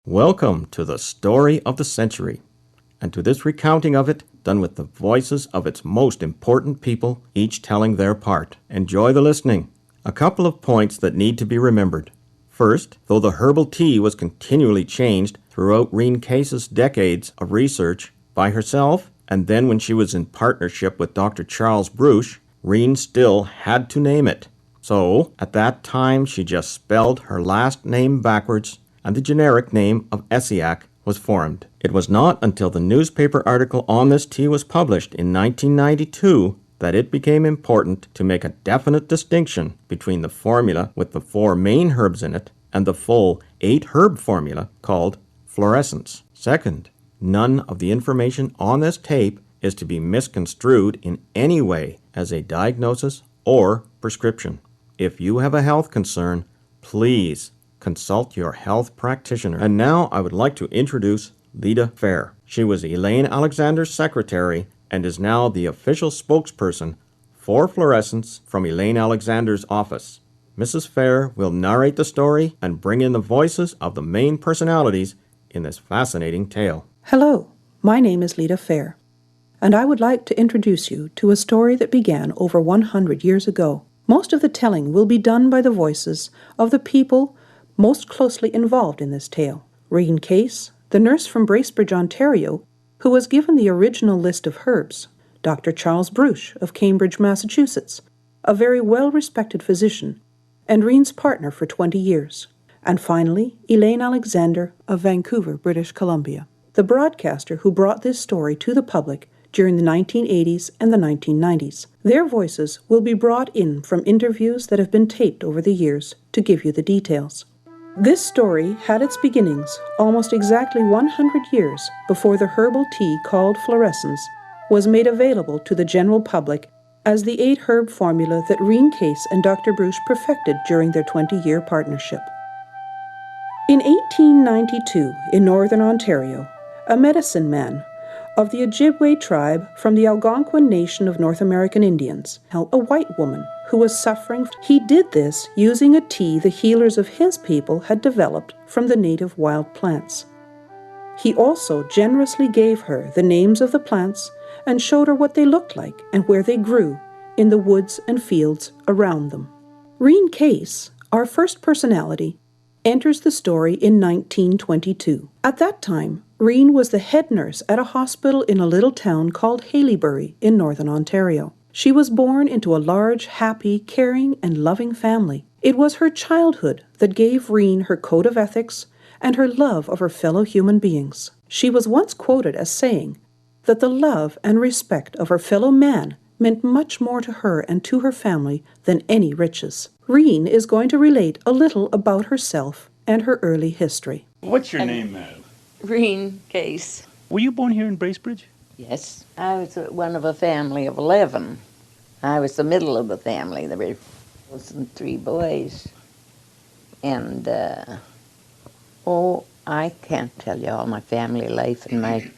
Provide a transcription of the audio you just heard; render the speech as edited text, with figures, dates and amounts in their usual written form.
Welcome to the story of the century, and to this recounting of it, done with the voices of its most important people, each telling their part. Enjoy the listening. A couple of points that need to be remembered. First, though the herbal tea was continually changed throughout Reen Case's decades of research by herself, and then when she was in partnership with Dr. Charles Bruch, Reen still had to name it. So, at that time, she just spelled her last name backwards, and the generic name of Essiac was formed. It was not until the newspaper article on this tea was published in 1992 that it became important to make a definite distinction between the formula with the 4 main herbs in it and the full 8-herb formula called Floressence. Second, none of the information on this tape is to be misconstrued in any way as a diagnosis or prescription. If you have a health concern, please consult your health practitioner. And now I would like to introduce Lida Fair. She was Elaine Alexander's secretary and is now the official spokesperson for Floressence from Elaine Alexander's office. Mrs. Fair will narrate the story and bring in the voices of the main personalities in this fascinating tale. Hello, my name is Lida Fair, and I would like to introduce you to a story that began over 100 years ago. Most of the telling will be done by the voices of the people most closely involved in this tale. Reen Case, the nurse from Bracebridge, Ontario, who was given the original list of herbs, Dr. Charles Bruch of Cambridge, Massachusetts, a very well-respected physician, and Reen's partner for 20 years, and finally, Elaine Alexander of Vancouver, British Columbia, the broadcaster who brought this story to the public during the 1980s and the 1990s. Their voices will be brought in from interviews that have been taped over the years to give you the details. This story had its beginnings almost exactly 100 years before the herbal tea called Floressence was made available to the general public as the 8-herb formula that Reen Case and Dr. Bruch perfected during their 20-year partnership. In 1892, in northern Ontario, a medicine man of the Ojibwe tribe from the Algonquin Nation of North American Indians helped a white woman who was suffering. He did this using a tea the healers of his people had developed from the native wild plants. He also generously gave her the names of the plants and showed her what they looked like and where they grew in the woods and fields around them. Reen Case, our first personality, enters the story in 1922. At that time, Reen was the head nurse at a hospital in a little town called Haileybury in northern Ontario. She was born into a large, happy, caring, and loving family. It was her childhood that gave Reen her code of ethics and her love of her fellow human beings. She was once quoted as saying that the love and respect of her fellow man meant much more to her and to her family than any riches. Reen is going to relate a little about herself and her early history. What's your name, madam? Reen Case. Were you born here in Bracebridge? Yes. I was one of a family of 11. I was the middle of the family. There were 3 boys. And, I can't tell you all my family life and my